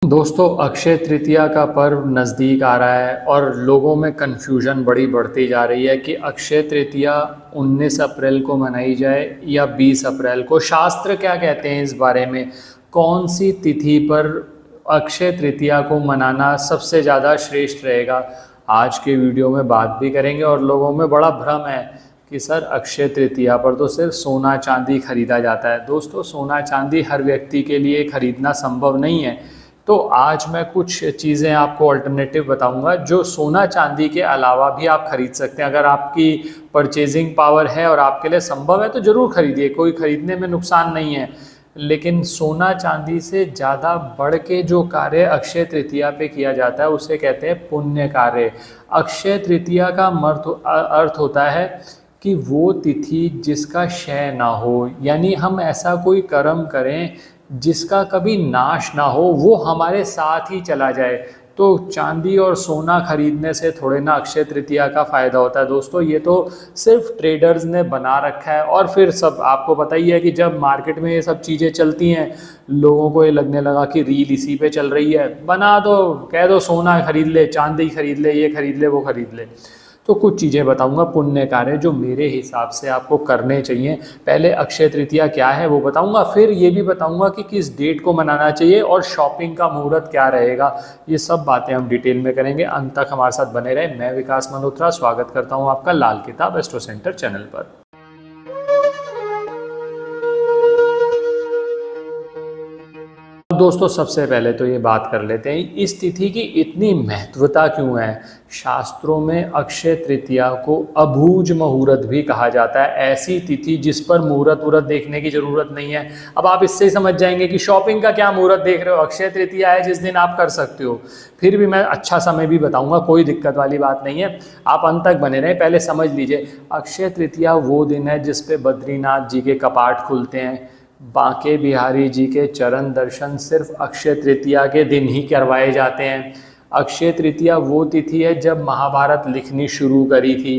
दोस्तों, अक्षय तृतीया का पर्व नज़दीक आ रहा है और लोगों में कन्फ्यूजन बड़ी बढ़ती जा रही है कि अक्षय तृतीया 19 अप्रैल को मनाई जाए या 20 अप्रैल को। शास्त्र क्या कहते हैं इस बारे में? कौन सी तिथि पर अक्षय तृतीया को मनाना सबसे ज़्यादा श्रेष्ठ रहेगा? आज के वीडियो में बात भी करेंगे। और लोगों में बड़ा भ्रम है कि सर अक्षय तृतीया पर तो सिर्फ सोना चांदी खरीदा जाता है। दोस्तों, सोना चांदी हर व्यक्ति के लिए खरीदना संभव नहीं है। तो आज मैं कुछ चीज़ें आपको अल्टरनेटिव बताऊंगा जो सोना चांदी के अलावा भी आप खरीद सकते हैं। अगर आपकी परचेजिंग पावर है और आपके लिए संभव है तो ज़रूर खरीदिए, कोई खरीदने में नुकसान नहीं है। लेकिन सोना चांदी से ज़्यादा बढ़ के जो कार्य अक्षय तृतीया पे किया जाता है उसे कहते हैं पुण्य कार्य। अक्षय तृतीया का अर्थ होता है कि वो तिथि जिसका क्षय ना हो, यानी हम ऐसा कोई कर्म करें जिसका कभी नाश ना हो, वो हमारे साथ ही चला जाए। तो चांदी और सोना खरीदने से थोड़े ना अक्षय तृतीया का फ़ायदा होता है। दोस्तों, ये तो सिर्फ ट्रेडर्स ने बना रखा है। और फिर सब आपको पता ही है कि जब मार्केट में ये सब चीज़ें चलती हैं, लोगों को ये लगने लगा कि रील इसी पे चल रही है, बना दो, कह दो सोना खरीद ले, चांदी खरीद ले, ये खरीद ले, वो खरीद ले। तो कुछ चीज़ें बताऊंगा पुण्य कार्य जो मेरे हिसाब से आपको करने चाहिए। पहले अक्षय तृतीया क्या है वो बताऊंगा, फिर ये भी बताऊंगा कि किस डेट को मनाना चाहिए और शॉपिंग का मुहूर्त क्या रहेगा। ये सब बातें हम डिटेल में करेंगे। अंत तक हमारे साथ बने रहे। मैं विकास मल्होत्रा स्वागत करता हूँ आपका लाल किताब एस्ट्रो सेंटर चैनल पर। दोस्तों, सबसे पहले तो ये बात कर लेते हैं इस तिथि की इतनी महत्वता क्यों है। शास्त्रों में अक्षय तृतीया को अभूज मुहूर्त भी कहा जाता है। ऐसी तिथि जिस पर मुहूर्त वूरत देखने की ज़रूरत नहीं है। अब आप इससे ही समझ जाएंगे कि शॉपिंग का क्या मुहूर्त देख रहे हो, अक्षय तृतीया है जिस दिन आप कर सकते हो। फिर भी मैं अच्छा समय भी बताऊंगा, कोई दिक्कत वाली बात नहीं है। आप अंत तक बने रहें। पहले समझ लीजिए, अक्षय तृतीया वो दिन है जिस पे बद्रीनाथ जी के कपाट खुलते हैं। बांके बिहारी जी के चरण दर्शन सिर्फ अक्षय तृतीया के दिन ही करवाए जाते हैं। अक्षय तृतीया वो तिथि है जब महाभारत लिखनी शुरू करी थी।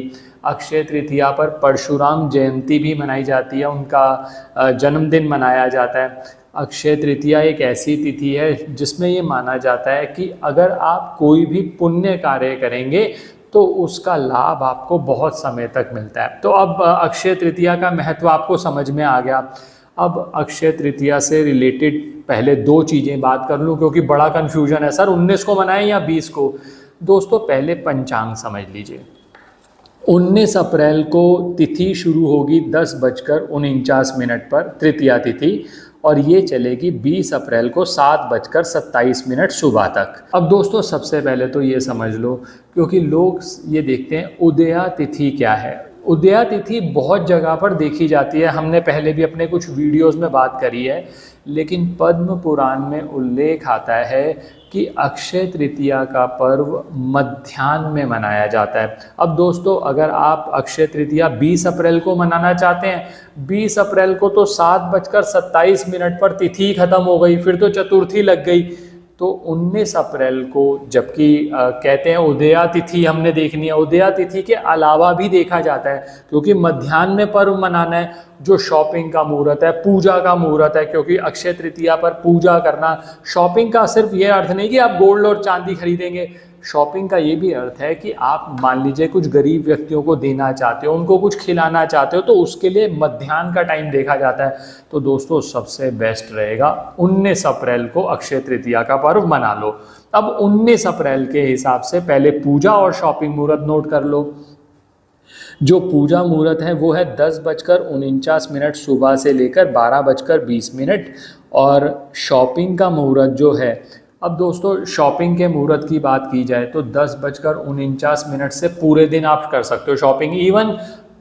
अक्षय तृतीया पर परशुराम जयंती भी मनाई जाती है, उनका जन्मदिन मनाया जाता है। अक्षय तृतीया एक ऐसी तिथि है जिसमें ये माना जाता है कि अगर आप कोई भी पुण्य कार्य करेंगे तो उसका लाभ आपको बहुत समय तक मिलता है। तो अब अक्षय तृतीया का महत्व आपको समझ में आ गया। अब अक्षय तृतीया से रिलेटेड पहले दो चीज़ें बात कर लूँ, क्योंकि बड़ा कन्फ्यूजन है, सर 19 को मनाएं या 20 को। दोस्तों, पहले पंचांग समझ लीजिए। 19 अप्रैल को तिथि शुरू होगी 10:49 पर, तृतीया तिथि, और ये चलेगी 20 अप्रैल को 7:27 सुबह तक। अब दोस्तों, सबसे पहले तो ये समझ लो, क्योंकि लोग ये देखते हैं उदया तिथि क्या है। उदया तिथि बहुत जगह पर देखी जाती है, हमने पहले भी अपने कुछ वीडियोस में बात करी है। लेकिन पद्म पुराण में उल्लेख आता है कि अक्षय तृतीया का पर्व मध्याह्न में मनाया जाता है। अब दोस्तों, अगर आप अक्षय तृतीया 20 अप्रैल को मनाना चाहते हैं, 20 अप्रैल को तो 7:27 पर तिथि खत्म हो गई, फिर तो चतुर्थी लग गई। तो 19 अप्रैल को, जबकि कहते हैं उदया तिथि हमने देखनी है, उदया तिथि के अलावा भी देखा जाता है, क्योंकि मध्याह्न में पर्व मनाना है। जो शॉपिंग का मुहूर्त है, पूजा का मुहूर्त है, क्योंकि अक्षय तृतीया पर पूजा करना, शॉपिंग का सिर्फ ये अर्थ नहीं कि आप गोल्ड और चांदी खरीदेंगे। शॉपिंग का ये भी अर्थ है कि आप मान लीजिए कुछ गरीब व्यक्तियों को देना चाहते हो, उनको कुछ खिलाना चाहते हो, तो उसके लिए मध्याह्न का टाइम देखा जाता है। तो दोस्तों, सबसे बेस्ट रहेगा 19 अप्रैल को अक्षय तृतीया का पर्व मना लो। अब 19 अप्रैल के हिसाब से पहले पूजा और शॉपिंग मुहूर्त नोट कर लो। जो पूजा मुहूर्त है वो है 10:49 सुबह से लेकर 12:20, और शॉपिंग का मुहूर्त जो है, अब दोस्तों शॉपिंग के मुहूर्त की बात की जाए तो 10:49 से पूरे दिन आप कर सकते हो शॉपिंग। इवन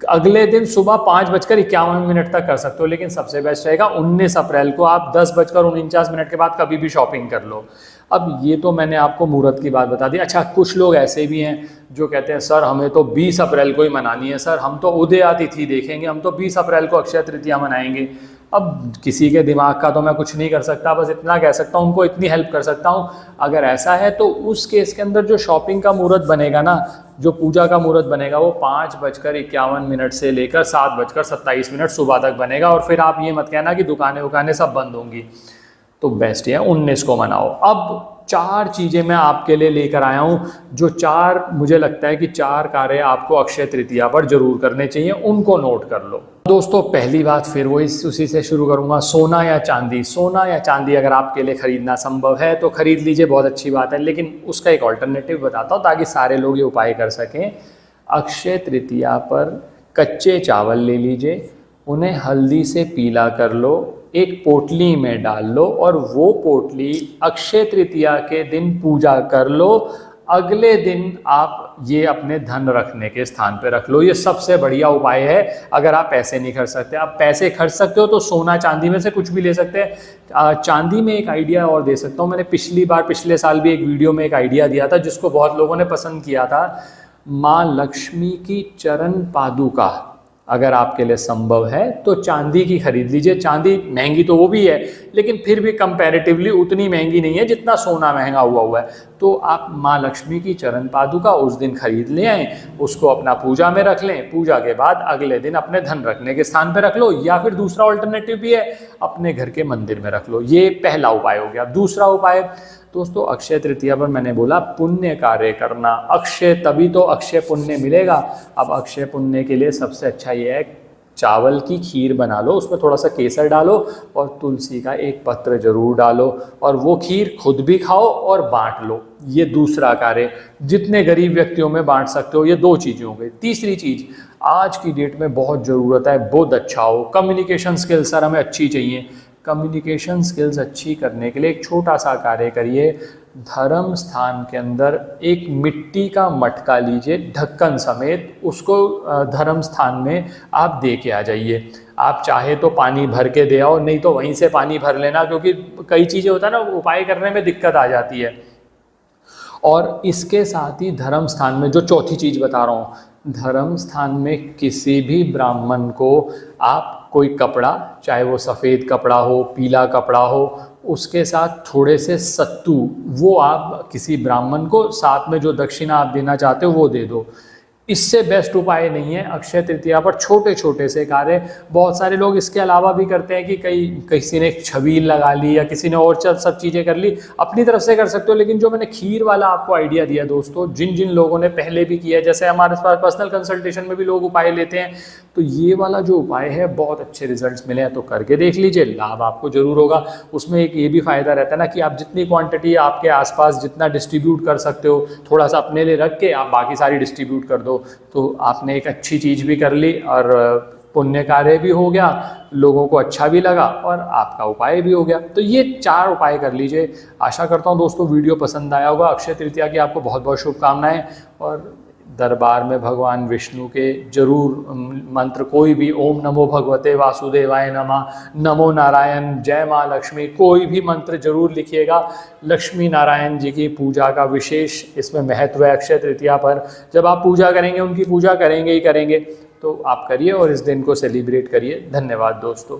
अगले दिन सुबह 5:51 तक कर सकते हो। लेकिन सबसे बेस्ट रहेगा 19 अप्रैल को आप 10:49 के बाद कभी भी शॉपिंग कर लो। अब ये तो मैंने आपको मुहूर्त की बात बता दी। अच्छा, कुछ लोग ऐसे भी हैं जो कहते हैं सर हमें तो 20 अप्रैल को ही मनानी है, सर हम तो उदया तिथि देखेंगे, हम तो 20 अप्रैल को अक्षय तृतीया मनाएंगे। अब किसी के दिमाग का तो मैं कुछ नहीं कर सकता, बस इतना कह सकता हूँ, उनको इतनी हेल्प कर सकता हूँ। अगर ऐसा है तो उस केस के अंदर जो शॉपिंग का मुहूर्त बनेगा ना, जो पूजा का मुहूर्त बनेगा, वो 5:51 से लेकर 7:27 सुबह तक बनेगा। और फिर आप ये मत कहना कि दुकानें वुकानें सब बंद होंगी। तो बेस्ट है 19 को मनाओ। अब 4 चीज़ें मैं आपके लिए लेकर आया हूँ, जो 4 मुझे लगता है कि 4 कार्य आपको अक्षय तृतीया पर जरूर करने चाहिए, उनको नोट कर लो। दोस्तों पहली बात फिर वो उसी से शुरू करूँगा, सोना या चांदी। सोना या चांदी अगर आपके लिए ख़रीदना संभव है तो ख़रीद लीजिए, बहुत अच्छी बात है, लेकिन उसका एक ऑल्टरनेटिव बताता हूँ ताकि सारे लोग ये उपाय कर सकें। अक्षय तृतीया पर कच्चे चावल ले लीजिए, उन्हें हल्दी से पीला कर लो, एक पोटली में डाल लो और वो पोटली अक्षय तृतीया के दिन पूजा कर लो। अगले दिन आप ये अपने धन रखने के स्थान पे रख लो। ये सबसे बढ़िया उपाय है अगर आप पैसे नहीं खर्च सकते। आप पैसे खर्च सकते हो तो सोना चांदी में से कुछ भी ले सकते हैं। चांदी में एक आइडिया और दे सकता हूँ, मैंने पिछले साल भी एक वीडियो में एक आइडिया दिया था जिसको बहुत लोगों ने पसंद किया था। माँ लक्ष्मी की चरण पादुका अगर आपके लिए संभव है तो चांदी की खरीद लीजिए। चांदी महंगी तो वो भी है, लेकिन फिर भी कंपैरेटिवली उतनी महंगी नहीं है जितना सोना महंगा हुआ है। तो आप माँ लक्ष्मी की चरण पादुका उस दिन खरीद ले आएँ, उसको अपना पूजा में रख लें, पूजा के बाद अगले दिन अपने धन रखने के स्थान पर रख लो, या फिर दूसरा ऑल्टरनेटिव भी है, अपने घर के मंदिर में रख लो। ये पहला उपाय हो गया। दूसरा उपाय दोस्तों, अक्षय तृतीया पर मैंने बोला पुण्य कार्य करना। अक्षय तभी तो अक्षय पुण्य मिलेगा। अब अक्षय पुण्य के लिए सबसे अच्छा ये है, चावल की खीर बना लो, उसमें थोड़ा सा केसर डालो और तुलसी का एक पत्र जरूर डालो, और वो खीर खुद भी खाओ और बांट लो। ये दूसरा कार्य, जितने गरीब व्यक्तियों में बांट सकते हो। ये 2 चीज़ें हो गई। तीसरी चीज़, आज की डेट में बहुत ज़रूरत है बुद्ध अच्छा हो, कम्युनिकेशन स्किल्स सर हमें अच्छी चाहिए। कम्युनिकेशन स्किल्स अच्छी करने के लिए एक छोटा सा कार्य करिए। धर्म स्थान के अंदर एक मिट्टी का मटका लीजिए ढक्कन समेत, उसको धर्म स्थान में आप दे के आ जाइए। आप चाहे तो पानी भर के दे आओ, नहीं तो वहीं से पानी भर लेना, क्योंकि कई चीज़ें होता है ना, उपाय करने में दिक्कत आ जाती है। और इसके साथ ही धर्म स्थान में जो चौथी चीज़ बता रहा हूँ, धर्म स्थान में किसी भी ब्राह्मण को आप कोई कपड़ा, चाहे वो सफ़ेद कपड़ा हो, पीला कपड़ा हो, उसके साथ थोड़े से सत्तू, वो आप किसी ब्राह्मण को साथ में जो दक्षिणा आप देना चाहते हो वो दे दो। इससे बेस्ट उपाय नहीं है अक्षय तृतीया पर छोटे छोटे से कार्य। बहुत सारे लोग इसके अलावा भी करते हैं कि किसी ने छबील लगा ली या किसी ने और सब चीज़ें कर ली, अपनी तरफ से कर सकते हो। लेकिन जो मैंने खीर वाला आपको आइडिया दिया दोस्तों, जिन जिन लोगों ने पहले भी किया, जैसे हमारे पास पर्सनल कंसल्टेशन में भी लोग उपाय लेते हैं, तो ये वाला जो उपाय है बहुत अच्छे रिजल्ट्स मिले हैं, तो करके देख लीजिए, लाभ आपको जरूर होगा। उसमें एक ये भी फ़ायदा रहता है ना कि आप जितनी क्वांटिटी आपके आसपास जितना डिस्ट्रीब्यूट कर सकते हो, थोड़ा सा अपने लिए रख के आप बाकी सारी डिस्ट्रीब्यूट कर दो, तो आपने एक अच्छी चीज़ भी कर ली और पुण्य कार्य भी हो गया, लोगों को अच्छा भी लगा और आपका उपाय भी हो गया। तो ये 4 उपाय कर लीजिए। आशा करता हूँ दोस्तों वीडियो पसंद आया होगा। अक्षय तृतीया की आपको बहुत बहुत शुभकामनाएं, और दरबार में भगवान विष्णु के जरूर मंत्र कोई भी, ओम नमो भगवते वासुदेवाय नमः, नमो नारायण, जय माँ लक्ष्मी, कोई भी मंत्र जरूर लिखिएगा। लक्ष्मी नारायण जी की पूजा का विशेष इसमें महत्व है। अक्षय तृतीया पर जब आप पूजा करेंगे, उनकी पूजा करेंगे ही करेंगे, तो आप करिए और इस दिन को सेलिब्रेट करिए। धन्यवाद दोस्तों।